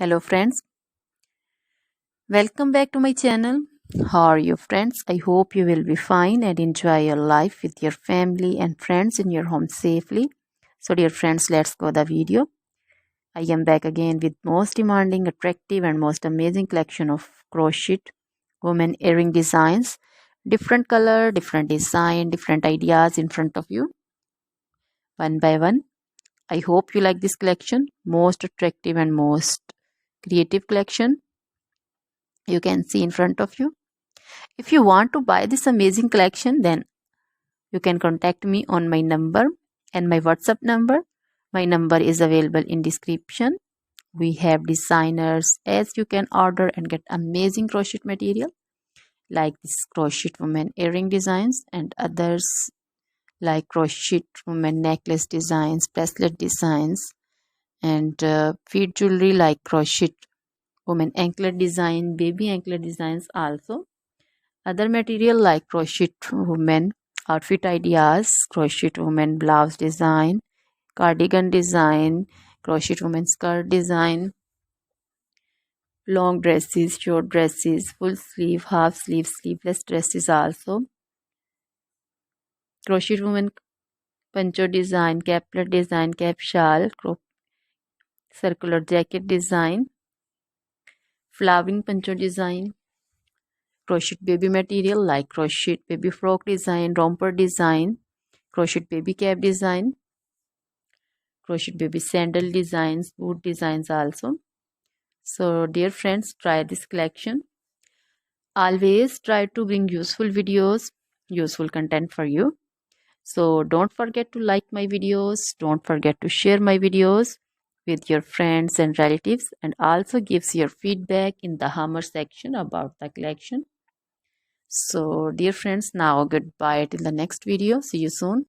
Hello friends, welcome back to my channel. How are you friends? I hope you will be fine and enjoy your life with your family and friends in your home safely. So dear friends, let's go the video. I am back again with most demanding, attractive and most amazing collection of crochet women earring designs. Different color, different design, different ideas in front of you. One by one. I hope you like this collection. Most attractive and most creative collection you can see in front of you. If you want to buy this amazing collection, then you can contact me on my number and my WhatsApp number. My number is available in description. We have designers as you can order and get amazing crochet material like this crochet woman earring designs and others like crochet woman necklace designs, bracelet designs and feet jewelry like crochet woman anklet design, baby anklet designs also. Other material like crochet women outfit ideas, crochet women blouse design, cardigan design, crochet women skirt design, long dresses, short dresses, full sleeve, half sleeve, sleeveless dresses also, crochet women poncho design, caplet design, cap shawl, circular jacket design, flowering poncho design, crochet baby material like crochet baby frock design, romper design, crochet baby cap design, crochet baby sandal designs, boot designs also. So dear friends, try this collection. Always try to bring useful videos, useful content for you. So don't forget to like my videos, don't forget to share my videos with your friends and relatives, and also gives your feedback in the hammer section about the collection. So dear friends, now goodbye till the next video. See you soon.